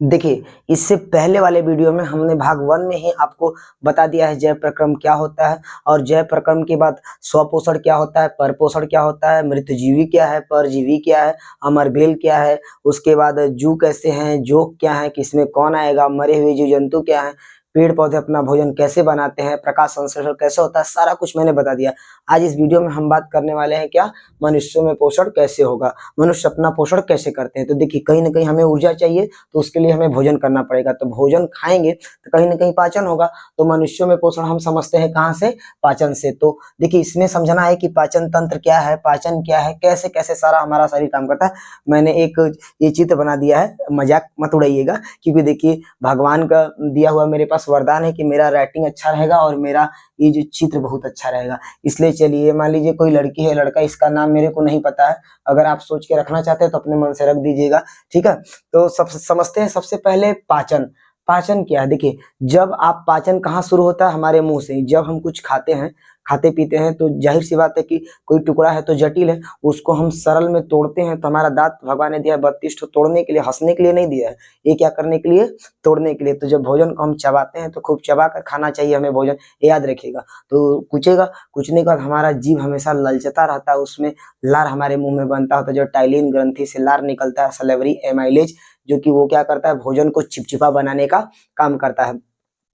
देखिए, इससे पहले वाले वीडियो में हमने भाग 1 में ही आपको बता दिया है जय प्रक्रम क्या होता है और जय प्रक्रम के बाद स्वपोषण क्या होता है, परपोषण क्या होता है, मृतजीवी क्या है, परजीवी क्या है, अमरबेल क्या है, उसके बाद जू कैसे हैं, जोक क्या है, किसमें कौन आएगा, मरे हुए जीव जंतु क्या है, पेड़ पौधे अपना भोजन कैसे बनाते हैं, प्रकाश संश्लेषण कैसे होता है, सारा कुछ मैंने बता दिया। आज इस वीडियो में हम बात करने वाले हैं क्या, मनुष्यों में पोषण कैसे होगा, मनुष्य अपना पोषण कैसे करते हैं। तो देखिए, कहीं ना कहीं हमें ऊर्जा चाहिए तो उसके लिए हमें भोजन करना पड़ेगा, तो भोजन खाएंगे तो कहीं ना कहीं पाचन होगा। तो मनुष्यों में पोषण हम समझते हैं कहाँ से, पाचन से। तो देखिए, इसमें समझना है कि पाचन तंत्र क्या है, पाचन क्या है, कैसे कैसे सारा हमारा शरीर काम करता है। मैंने एक ये चित्र बना दिया है, मजाक मत उड़ाइएगा, क्योंकि देखिए भगवान का दिया हुआ मेरे पास वरदान है कि मेरा राइटिंग अच्छा रहेगा और मेरा ये जो चित्र बहुत अच्छा रहेगा। इसलिए चलिए, मान लीजिए कोई लड़की है, लड़का, इसका नाम मेरे को नहीं पता है, अगर आप सोच के रखना चाहते हैं तो अपने मन से रख दीजिएगा, ठीक है। तो सब समझते हैं सबसे पहले पाचन। पाचन क्या है, देखिए, जब आप पाचन कहाँ शुरू होता है, हमारे मुंह से। जब हम कुछ खाते हैं, खाते पीते हैं, तो जाहिर सी बात है कि कोई टुकड़ा है तो जटिल है, उसको हम सरल में तोड़ते हैं। तो हमारा दांत भगवान ने दिया है 32 ठो, तोड़ने के लिए, हंसने के लिए नहीं दिया है, ये क्या करने के लिए, तोड़ने के लिए। तो जब भोजन को हम चबाते हैं तो खूब चबा कर खाना चाहिए हमें भोजन, याद रखिएगा। तो कुचेगा, कुचने के बाद हमारा जीभ हमेशा ललचता रहता है, उसमें लार हमारे मुंह में बनता होता है, जो टाइलिन ग्रंथि से लार निकलता है, सलेवरी एमाइलेज, जो कि वो क्या करता है, भोजन को चिपचिपा बनाने का काम करता है।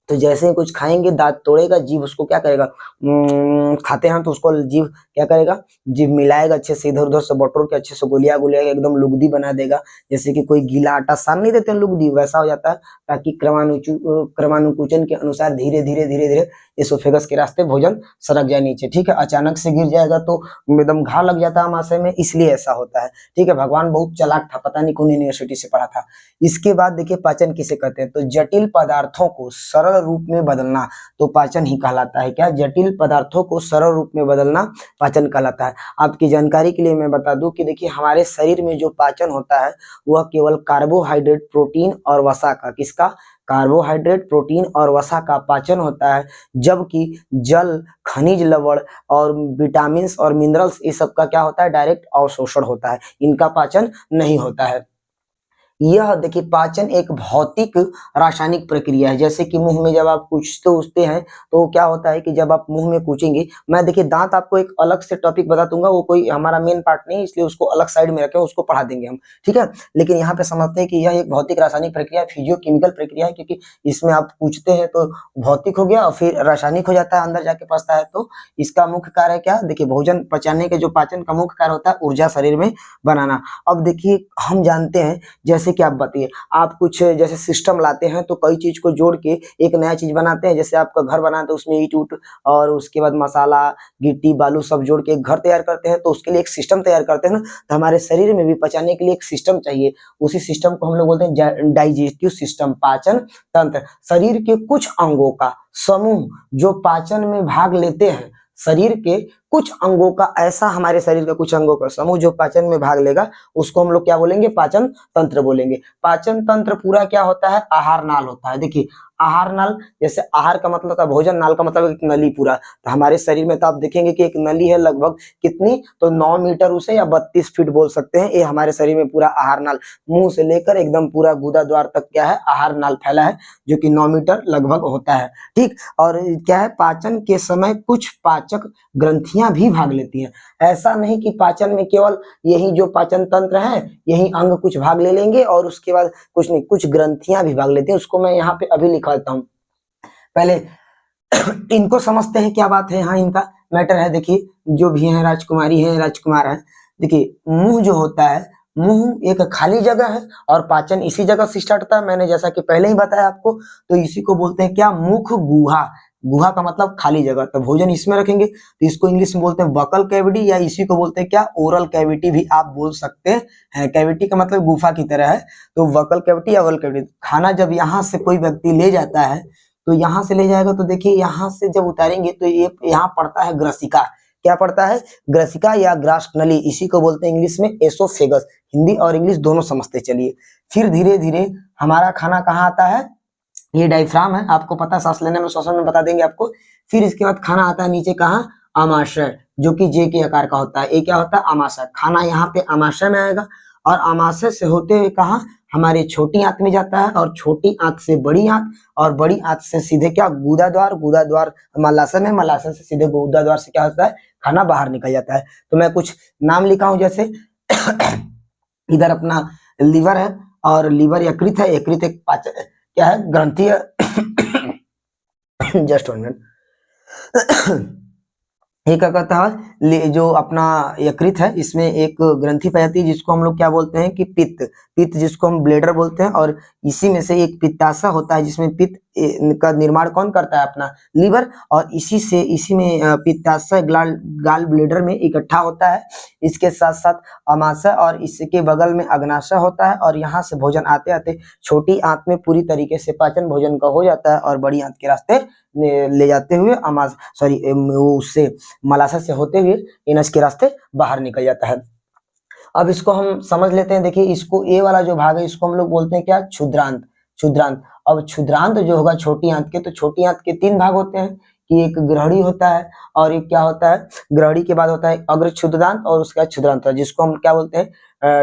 तो जैसे ही कुछ खाएंगे, दांत तोड़ेगा, जीभ उसको क्या करेगा, खाते हैं तो उसको जीभ क्या करेगा, जीभ मिलाएगा अच्छे से, इधर उधर से बटोर के अच्छे से गोलिया गोलिया एकदम लुगदी बना देगा। जैसे कि कोई गीला आटा सान नहीं देते हैं लुगदी, वैसा हो जाता है, ताकि क्रमानुकुचन के अनुसार धीरे धीरे धीरे धीरे एसोफेगस के रास्ते भोजन सरक जाए नीचे, ठीक है। अचानक से गिर जाएगा तो एकदम घाव लग जाता है आमाशय में, इसलिए ऐसा होता है, ठीक है। भगवान बहुत चालाक था, पता नहीं कौन यूनिवर्सिटी से पढ़ा था। इसके बाद देखिए, पाचन किसे कहते हैं, तो जटिल पदार्थों को सरल रूप में बदलना तो पाचन ही कहलाता है। क्या, जटिल पदार्थों को सरल रूप में बदलना पाचन कहलाता है। आपकी जानकारी के लिए मैं बता दूं कि देखिए, हमारे शरीर में जो पाचन होता है वह केवल कार्बोहाइड्रेट, प्रोटीन और वसा का, किसका, कार्बोहाइड्रेट, प्रोटीन और वसा का पाचन होता है। जबकि जल, खनिज लवण और विटामिन और मिनरल्स, ये सब का क्या होता है, डायरेक्ट अवशोषण होता है, इनका पाचन नहीं होता है। यह देखिए, पाचन एक भौतिक रासायनिक प्रक्रिया है। जैसे कि मुंह में जब आप कूचते उचते हैं तो क्या होता है कि जब आप मुंह में कूचेंगे, मैं देखिए दांत आपको एक अलग से टॉपिक बता दूंगा, वो कोई हमारा मेन पार्ट नहीं है, इसलिए उसको अलग साइड में रखें, उसको पढ़ा देंगे हम, ठीक है। लेकिन यहाँ पे समझते हैं कि यह एक भौतिक रासायनिक प्रक्रिया, फिजियोकेमिकल प्रक्रिया है, क्योंकि इसमें आप कूचते हैं तो भौतिक हो गया और फिर रासायनिक हो जाता है, अंदर जाके पचता है। तो इसका मुख्य कार्य क्या, देखिए, भोजन पचाने के जो पाचन का मुख्य कार्य होता है, ऊर्जा शरीर में बनाना। अब देखिए, हम जानते हैं, जैसे कि आप बताइए, आप कुछ जैसे सिस्टम लाते हैं तो कई चीज को जोड़ के एक नया चीज बनाते हैं। जैसे आपका घर बनाते हैं, उसमें ईट उट और उसके बाद मसाला, गिट्टी, बालू सब जोड़ के एक घर तैयार करते हैं, तो उसके लिए एक सिस्टम तैयार करते हैं ना। तो हमारे शरीर में भी पचाने के लिए एक सिस्टम चाहिए, उसी सिस्टम को हम लोग बोलते हैं डाइजेस्टिव सिस्टम, पाचन तंत्र। शरीर के कुछ अंगों का समूह जो पाचन में भाग लेते हैं, शरीर के कुछ अंगों का, ऐसा हमारे शरीर का कुछ अंगों का समूह जो पाचन में भाग लेगा, उसको हम लोग क्या बोलेंगे, पाचन तंत्र बोलेंगे। पाचन तंत्र पूरा क्या होता है, आहार नाल होता है। देखिए, आहार नाल, जैसे आहार का मतलब था भोजन, नाल का मतलब एक नली पूरा। तो हमारे शरीर में तो आप देखेंगे कि एक नली है, लगभग कितनी, तो 9 मीटर उसे, या 32 फीट बोल सकते हैं। ये हमारे शरीर में पूरा आहार नाल, मुंह से लेकर एकदम पूरा गुदा द्वार तक क्या है, आहार नाल फैला है, जो कि 9 मीटर लगभग होता है, ठीक। और क्या है, पाचन के समय कुछ पाचक ग्रंथियां भी भाग लेती हैं। ऐसा नहीं कि पाचन में केवल यही जो पाचन तंत्र है, यही अंग कुछ भाग ले लेंगे और उसके बाद कुछ नहीं, कुछ ग्रंथियां भी भाग लेती हैं। उसको मैं यहाँ पे अभी लिखा देता हूँ। पहले इनको समझते हैं, क्या बात है, यहाँ इनका मैटर है। देखिए, जो भी है, राजकुमारी है, राजकुमार है। देखिए, मुंह जो होता है, मुंह एक खाली जगह है और पाचन इसी जगह से स्टार्ट होता है। मैंने जैसा कि पहले ही बताया आपको, तो इसी को बोलते हैं क्या, मुख गुहा। गुहा का मतलब खाली जगह, तो भोजन इसमें रखेंगे तो इसको इंग्लिश में बोलते हैं बकल कैविटी, या इसी को बोलते हैं क्या, ओरल कैविटी भी आप बोल सकते हैं। कैविटी का मतलब गुफा की तरह है, तो वकल कैविटी या ओरल कैविटी। खाना जब यहाँ से कोई व्यक्ति ले जाता है, तो यहाँ से ले जाएगा, तो देखिए यहाँ से जब उतारेंगे तो ये यहाँ पड़ता है ग्रसिका। क्या पड़ता है, ग्रसिका या ग्रास्ट नली, इसी को बोलते हैं इंग्लिश में एसोफेगस। हिंदी और इंग्लिश दोनों समझते चलिए। फिर धीरे धीरे हमारा खाना कहाँ आता है, ये डायफ्राम है, आपको पता, सांस लेने में, श्वसन में बता देंगे आपको। फिर इसके बाद खाना आता है नीचे कहाँ, आमाशय, जो कि जे के आकार का होता है। ये क्या होता है, आमाशय। खाना यहाँ पे आमाशय में आएगा और आमाशय से होते हुए कहाँ, हमारे छोटी आंत में जाता है, और छोटी आंत से बड़ी आंत, और बड़ी आंत से सीधे क्या, गुदा द्वार, गुदा द्वार मलाशय में, मलाशय से सीधे गुदा द्वार से क्या होता है, खाना बाहर निकल जाता है। तो मैं कुछ नाम लिखा हूं, जैसे इधर अपना लीवर है, और लीवर यकृत है, यकृत एक पाचन क्या है, ग्रंथि है। Just 1 minute. ये क्या कहता है, जो अपना यकृत है, इसमें एक ग्रंथि पाई जाती है जिसको हम लोग क्या बोलते हैं कि पित्त, पित्त जिसको हम ब्लेडर बोलते हैं, और इसी में से एक पित्ताशय होता है जिसमें पित्त का निर्माण कौन करता है, अपना लीवर, और इसी में पित्ताशय गाल ब्लेडर में इकट्ठा होता है। इसके साथ साथ अमाशय और इसके बगल में अग्नाशय होता है, और यहाँ से भोजन आते आते छोटी आंत में पूरी तरीके से पाचन भोजन का हो जाता है, और बड़ी आंत के रास्ते ले जाते हुए उससे मलाशय से होते हुए एनस के रास्ते बाहर निकल जाता है। अब इसको हम समझ लेते हैं। देखिए, इसको ए वाला जो भाग है इसको हम लोग बोलते हैं क्या, क्षुद्रांत, क्षुद्रांत। अब क्षुद्रांत जो होगा छोटी आंत के, तो छोटी आंत के 3 भाग होते हैं कि एक ग्रहणी होता है, और एक क्या होता है, ग्रहणी के बाद होता है अग्र क्षुद्रांत, और उसके बाद क्षुद्रांत, जिसको हम क्या बोलते हैं,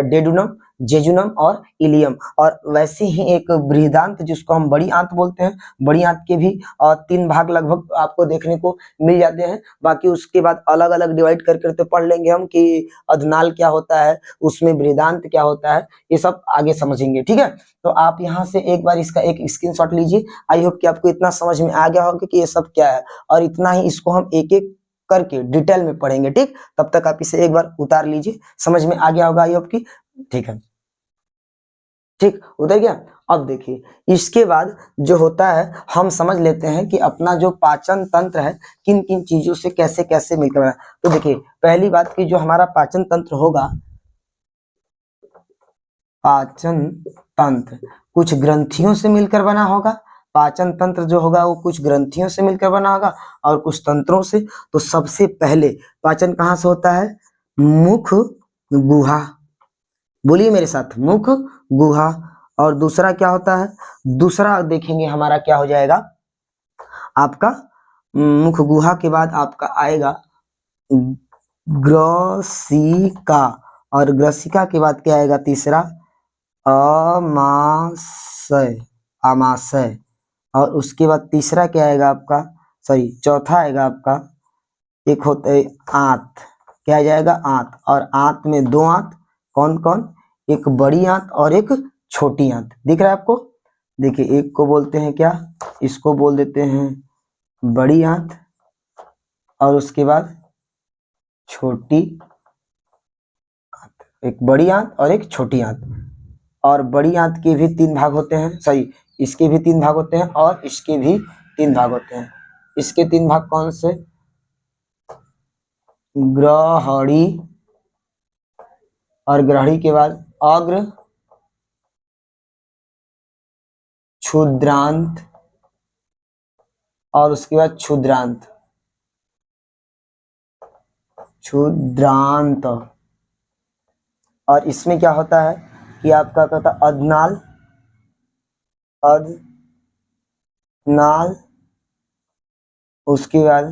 डेडुनम, जेजुनम और इलियम। और वैसे ही एक बृहदांत जिसको हम बड़ी आंत बोलते हैं, बड़ी आंत के भी 3 भाग लगभग आपको देखने को मिल जाते हैं। बाकी उसके बाद अलग अलग डिवाइड करके तो पढ़ लेंगे हम कि अधनाल क्या होता है, उसमें बृहदांत क्या होता है, ये सब आगे समझेंगे, ठीक है। तो आप यहाँ से एक बार इसका एक स्क्रीनशॉट लीजिए। आई होप कि आपको इतना समझ में आ गया होगा कि ये सब क्या है, और इतना ही इसको हम एक एक करके डिटेल में पढ़ेंगे, ठीक। तब तक आप इसे एक बार उतार लीजिए, समझ में आ गया होगा आई होप कि, ठीक है, ठीक, उतर गया। अब देखिए, इसके बाद जो होता है हम समझ लेते हैं कि अपना जो पाचन तंत्र है किन किन चीजों से कैसे कैसे मिलकर बना। तो देखिए, पहली बात की जो हमारा पाचन तंत्र होगा, पाचन तंत्र कुछ ग्रंथियों से मिलकर बना होगा। पाचन तंत्र जो होगा वो कुछ ग्रंथियों से मिलकर बना होगा और कुछ तंत्रों से। तो सबसे पहले पाचन कहाँ से होता है, मुख गुहा, बोलिए मेरे साथ, मुख गुहा। और दूसरा क्या होता है, दूसरा देखेंगे हमारा क्या हो जाएगा, आपका मुख गुहा के बाद आपका आएगा ग्रसिका, और ग्रसिका के बाद क्या आएगा, तीसरा अमाशय, अमाशय। और उसके बाद तीसरा क्या आएगा आपका, सॉरी चौथा आएगा आपका, एक होता है आंत, क्या आ जाएगा, आंत। और आंत में 2 आंत, कौन कौन, एक बड़ी आंत और एक छोटी आंत, दिख रहा है आपको। देखिए, एक को बोलते हैं क्या, इसको बोल देते हैं बड़ी आंत, और उसके बाद छोटी आंत, एक बड़ी आंत और एक छोटी आंत। और बड़ी आंत के भी 3 भाग होते हैं, सॉरी इसके भी 3 भाग होते हैं, और इसके भी 3 भाग होते हैं। इसके 3 भाग कौन से, ग्रहणी, और ग्रहणी के बाद अग्र क्षुद्रांत, और उसके बाद क्षुद्रांत, क्षुद्रांत। और इसमें क्या होता है कि आपका कहता अधनाल, अधनाल, उसके बाद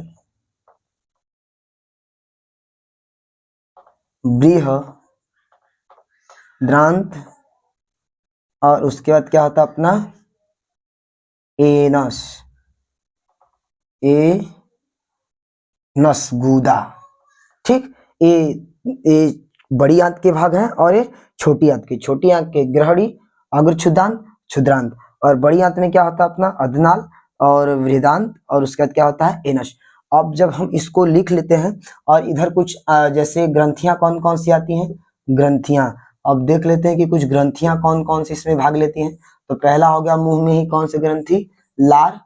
बृहद्रांत, और उसके बाद क्या होता है अपना एनस, एनस गुदा, ठीक। ये बड़ी आंत के भाग हैं, और ये छोटी आंत के, छोटी आंत के ग्रहणी, अग्र क्षुद्रांत, क्षुद्रांत। और बड़ी आंत में क्या होता है अपना अधनाल और बृहदांत, और उसके बाद क्या होता है एनस। अब जब हम इसको लिख लेते हैं, और इधर कुछ जैसे ग्रंथियां कौन कौन सी आती हैं, ग्रंथियां अब देख लेते हैं कि कुछ ग्रंथियां कौन कौन सी इसमें भाग लेती हैं। तो पहला हो गया मुंह में ही कौन सी ग्रंथि, लार,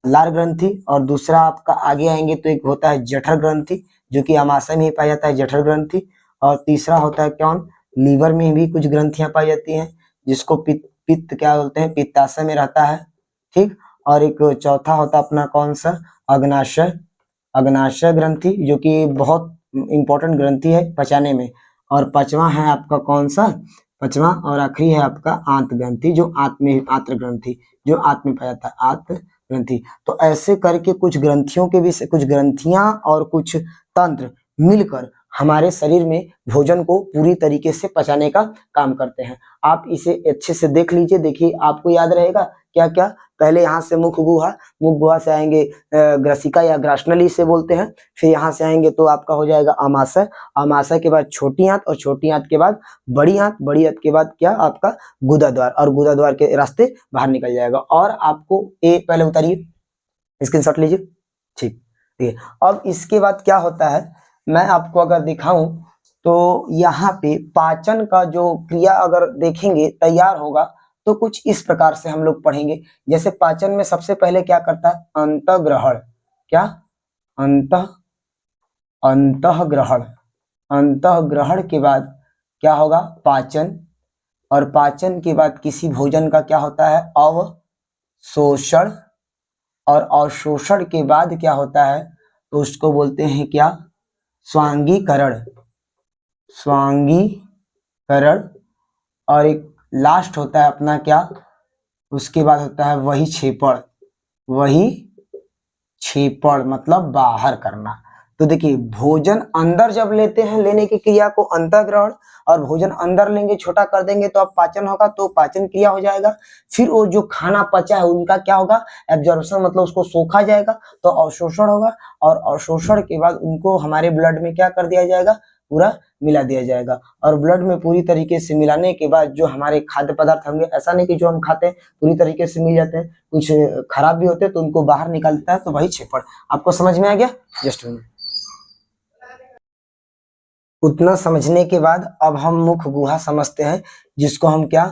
लार ग्रंथि। और दूसरा आपका आगे आएंगे तो एक होता है जठर ग्रंथि, जो कि आमाशय में ही पाया जाता है, जठर ग्रंथि। और तीसरा होता है कौन, लीवर में भी कुछ ग्रंथियां पाई जाती हैं, जिसको पित्त क्या बोलते हैं, पित्ताशय में रहता है, ठीक। और एक चौथा होता है अपना कौन सा, अग्नाशय, अग्नाशय ग्रंथि, जो कि बहुत इंपॉर्टेंट ग्रंथि है पचाने में। और पांचवा है आपका कौन सा, पांचवा और आखिरी है आपका आंत ग्रंथि, जो आंत्र ग्रंथि, जो आंत में पाया जाता है, आंत ग्रंथि। तो ऐसे करके कुछ ग्रंथियों के भी, कुछ ग्रंथियां और कुछ तंत्र मिलकर हमारे शरीर में भोजन को पूरी तरीके से पचाने का काम करते हैं। आप इसे अच्छे से देख लीजिए, देखिए आपको याद रहेगा क्या क्या। पहले यहाँ से मुख गुहा से आएंगे ग्रसिका या ग्रासनली से बोलते हैं, फिर यहाँ से आएंगे तो आपका हो जाएगा आमाशय, आमाशय के बाद छोटी आंत, और छोटी आंत के बाद बड़ी आंत, बड़ी आंत के बाद क्या आपका गुदा द्वार, और गुदा द्वार के रास्ते बाहर निकल जाएगा। और आपको ए पहले उतारिए, स्क्रीनशॉट लीजिए, ठीक है। अब इसके बाद क्या होता है, मैं आपको अगर दिखाऊं तो यहाँ पे पाचन का जो क्रिया अगर देखेंगे तैयार होगा तो कुछ इस प्रकार से हम लोग पढ़ेंगे। जैसे पाचन में सबसे पहले क्या करता है, अंतःग्रहण, क्या अंतःग्रहण, अंतःग्रहण के बाद क्या होगा, पाचन, और पाचन के बाद किसी भोजन का क्या होता है, अवशोषण, और अवशोषण के बाद क्या होता है तो उसको बोलते हैं क्या, स्वांगीकरण, स्वांगीकरण, और एक लास्ट होता है अपना क्या, उसके बाद होता है वही क्षेपण, वही क्षेपण मतलब बाहर करना। तो देखिए भोजन अंदर जब लेते हैं, लेने की क्रिया को अंतःग्रहण, और भोजन अंदर लेंगे छोटा कर देंगे तो अब पाचन होगा, तो पाचन क्रिया हो जाएगा। फिर वो जो खाना पचा है उनका क्या होगा, एब्जॉर्प्शन मतलब उसको सोखा जाएगा, तो अवशोषण होगा, और अवशोषण के बाद उनको हमारे ब्लड में क्या कर दिया जाएगा, पूरा मिला दिया जाएगा। और ब्लड में पूरी तरीके से मिलाने के बाद जो हमारे खाद्य पदार्थ होंगे, ऐसा नहीं कि जो हम खाते हैं पूरी तरीके से मिल जाते हैं, कुछ खराब भी होते हैं तो उनको बाहर निकालता है, तो वही क्षेपण। आपको समझ में आ गया? जस्ट उतना समझने के बाद अब हम मुख गुहा समझते हैं, जिसको हम क्या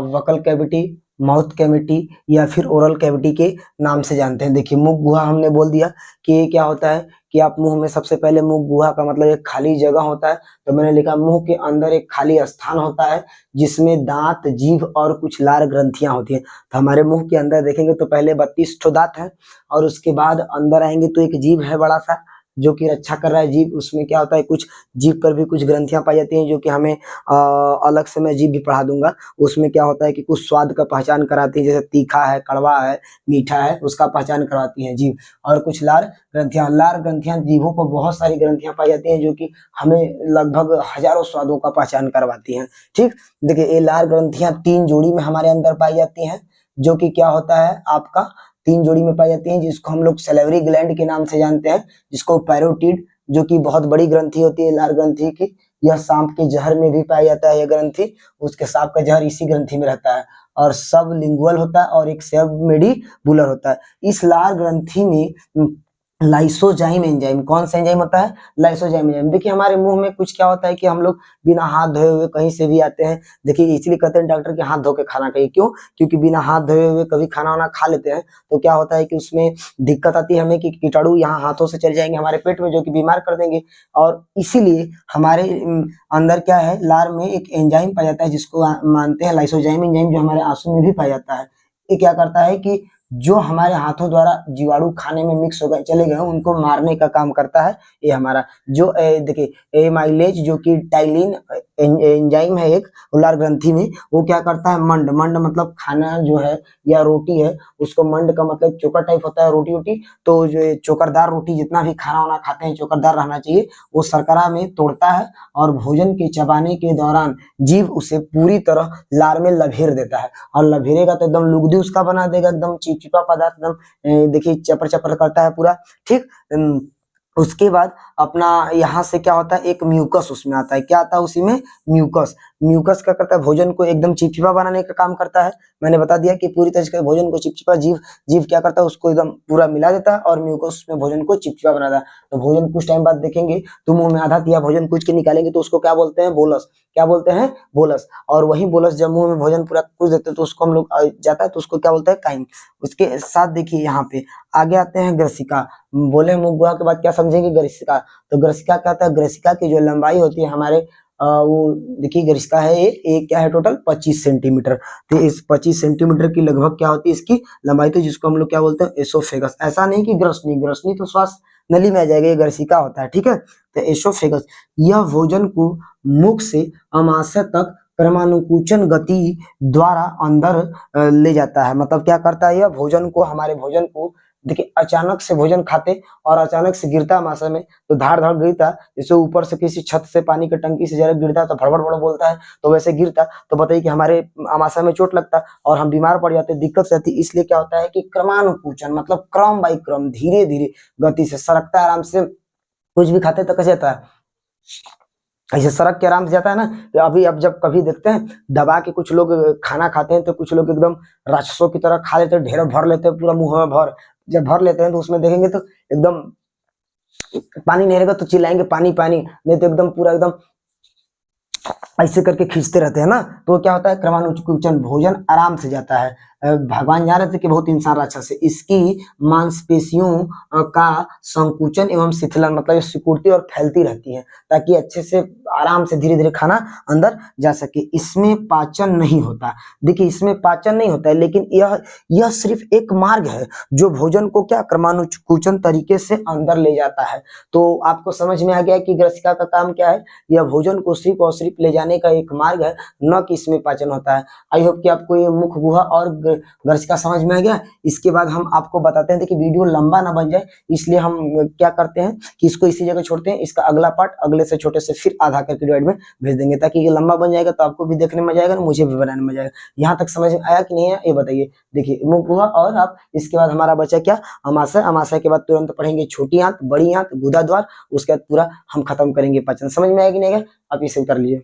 वकल कैविटी, माउथ कैविटी या फिर ओरल कैविटी के नाम से जानते हैं। देखिए मुख गुहा हमने बोल दिया कि ये क्या होता है कि आप मुंह में, सबसे पहले मुख गुहा का मतलब एक खाली जगह होता है, तो मैंने लिखा मुंह के अंदर एक खाली स्थान होता है जिसमें दांत, जीभ और कुछ लार ग्रंथियां होती हैं। तो हमारे मुंह के अंदर देखेंगे तो पहले 32 ठो दांत है, और उसके बाद अंदर आएंगे तो एक जीभ है बड़ा सा जो कि रक्षा कर रहा है जीभ। उसमें क्या होता है, कुछ जीभ पर भी कुछ ग्रंथियां पाई जाती हैं जो कि हमें अलग से मैं जीभ भी पढ़ा दूंगा। उसमें क्या होता है कि कुछ स्वाद का पहचान कराती है, जैसे तीखा है, कड़वा है, मीठा है, उसका पहचान करवाती है जीभ। और कुछ लार ग्रंथियां जीभों पर बहुत सारी ग्रंथियां पाई जाती हैं जो कि हमें लगभग हजारों स्वादों का पहचान करवाती हैं। ठीक, देखिए ये लार ग्रंथियां 3 जोड़ी में हमारे अंदर पाई जाती हैं, जो कि क्या होता है आपका 3 जोड़ी में पाई जाती हैं, जिसको हम लोग सैलिवरी ग्लैंड के नाम से जानते हैं, जिसको पैरोटिड, जो कि बहुत बड़ी ग्रंथि होती है लार ग्रंथि की। यह सांप के जहर में भी पाया जाता है, यह ग्रंथि, उसके सांप का जहर इसी ग्रंथि में रहता है। और सब लिंगुअल होता है और एक सब मेडिबुलर होता है। इस लार ग्रंथि में लाइसोजाइम एंजाइम, कौन सा एंजाइम होता है, लाइसोजाइम एंजाइम। देखिए हमारे मुंह में कुछ क्या होता है कि हम लोग बिना हाथ धोए हुए कहीं से भी आते हैं। देखिए इसलिए कहते हैं डॉक्टर कि हाथ धो के खाना खाइए, क्यों, क्योंकि बिना हाथ धोए हुए कभी खाना वाना खा लेते हैं तो क्या होता है कि उसमें दिक्कत आती है हमें कि कीटाणु यहाँ हाथों से चल जाएंगे हमारे पेट में, जो कि बीमार कर देंगे। और इसीलिए हमारे अंदर क्या है, लार में एक एंजाइम पाया जाता है जिसको मानते हैं लाइसोजाइम एंजाइम, जो हमारे आंसू में भी पाया जाता है। ये क्या करता है कि जो हमारे हाथों द्वारा जीवाणु खाने में मिक्स हो गए, चले गए, उनको मारने का काम करता है ये हमारा। जो देखिए एमाइलेज, जो कि टाइलिन एंजाइम है एक लार ग्रंथि में, वो क्या करता है, मंड मतलब खाना जो है या रोटी है, उसको मंड का मतलब चोकर टाइप होता है, रोटी, तो जो चोकरदार रोटी, जितना भी खाना वाना खाते हैं चोकरदार रहना चाहिए, वो शर्करा में तोड़ता है, और भोजन के चबाने के दौरान जीभ उसे पूरी तरह लार में लभेर देता है, और लभेरेगा तो एकदम लुगदी उसका बना देगा, एकदम चिपचिपा पदार्थ, एकदम देखिए चपर चपर करता है पूरा। ठीक, उसके बाद अपना यहाँ से क्या होता है, एक म्यूकस उसमें आता है। क्या आता है उसी में, म्यूकस क्या करता है, भोजन को एकदम चिपचिपा बनाने का काम करता है। मैंने बता दिया कि पूरी तरह से भोजन को चिपचिपा, जीभ क्या करता है, उसको एकदम पूरा मिला देता है, और म्यूकस में भोजन को चिपचिपा बनाता है। तो भोजन कुछ टाइम बाद देखेंगे तो मुंह में आधा दिया भोजन कुछ के निकालेंगे तो उसको क्या बोलते हैं, बोलस। क्या बोलते हैं, बोलस। और वही बोलस जब मुंह में भोजन पूरा कुछ देते हैं तो उसको हम लोग जाता है तो उसको क्या बोलते हैं, काइम। उसके साथ देखिए यहाँ पे आगे आते हैं ग्रसिका। बोले मुंह गुहा के बाद क्या समझेंगे, ग्रसिका। तो ग्रसिका क्या होता है, ग्रसिका की जो लंबाई होती है हमारे वो देखिए ग्रसिका है, ये क्या है, टोटल 25 सेंटीमीटर। तो इस 25 सेंटीमीटर की लगभग क्या होती है इसकी लंबाई, तो जिसको हम लोग क्या बोलते हैं, एसोफेगस। ऐसा नहीं कि ग्रसनी तो श्वास नली में आ जाएगा, ये ग्रसिका होता है। ठीक है, तो एसोफेगस यह भोजन को मुख से अमाशय तक परमाणुकुचन गति द्वारा अंदर ले जाता है। मतलब क्या करता है, यह भोजन को, हमारे भोजन को देखिए अचानक से भोजन खाते और अचानक से गिरता आमाशय में, तो धाड़ धाड़ गिरता, जैसे ऊपर से किसी छत से पानी की टंकी से जरा गिरता तो भड़बड़ भड़ बोलता है, तो वैसे गिरता तो बताइए कि हमारे आमाशय में चोट लगता और हम बीमार पड़ जाते, दिक्कत से आती। इसलिए क्या होता है कि क्रमानुकुचन मतलब क्रम बाई क्रम धीरे धीरे गति से सरकता है आराम से। कुछ भी खाते तो कैसे जाता है, ऐसे सड़क के आराम से जाता है ना। तो अभी अब जब कभी देखते हैं दबा के कुछ लोग खाना खाते हैं, तो कुछ लोग एकदम राक्षसों की तरह खा लेते हैं, ढेर भर लेते हैं पूरा मुंह में भर। जब भर लेते हैं तो उसमें देखेंगे तो एकदम पानी नहीं रहेगा तो चिल्लाएंगे पानी पानी, नहीं तो एकदम पूरा एकदम ऐसे करके खींचते रहते हैं ना। तो क्या होता है, क्रमानुकुचन भोजन आराम से जाता है। भगवान जान रहे थे कि बहुत इंसान राक्षस है, इसकी मांसपेशियों का संकुचन एवं शिथिलन मतलब सिकुड़ती और फैलती रहती है, ताकि अच्छे से आराम से धीरे धीरे खाना अंदर जा सके। इसमें पाचन नहीं होता, देखिए इसमें पाचन नहीं होता है, लेकिन यह सिर्फ एक मार्ग है जो भोजन को क्या क्रमानुकुचन तरीके से अंदर ले जाता है। तो आपको समझ में आ गया कि ग्रसिका का काम क्या है, यह भोजन को सिर्फ और सिर्फ ले जाने का एक मार्ग है, न कि इसमें पाचन होता है। आई होप कि आपको ये मुख गुहा और ग्रसिका समझ में आ गया। इसके बाद हम आपको बताते हैं, देखिए वीडियो लंबा ना बन जाए, इसलिए हम क्या करते हैं कि इसको इसी जगह छोड़ते हैं, इसका अगला पार्ट अगले से छोटे से फिर आधा करके डिवाइड में भेज देंगे, ताकि ये लंबा बन जाएगा तो आपको भी देखने में मजा आएगा, मुझे भी बनाने में मजा आएगा। यहाँ तक समझ में आया कि नहीं है ये बताइए। देखिए मुख गुहा और आप इसके बाद हमारा बचा क्या, अमाशय। अमाशय के बाद तुरंत पढ़ेंगे छोटी आंत, बड़ी आंत, गुदा द्वार, उसके बाद पूरा हम खत्म करेंगे पाचन। समझ में आएगी नहीं आएगा, आप इसे कर लीजिए।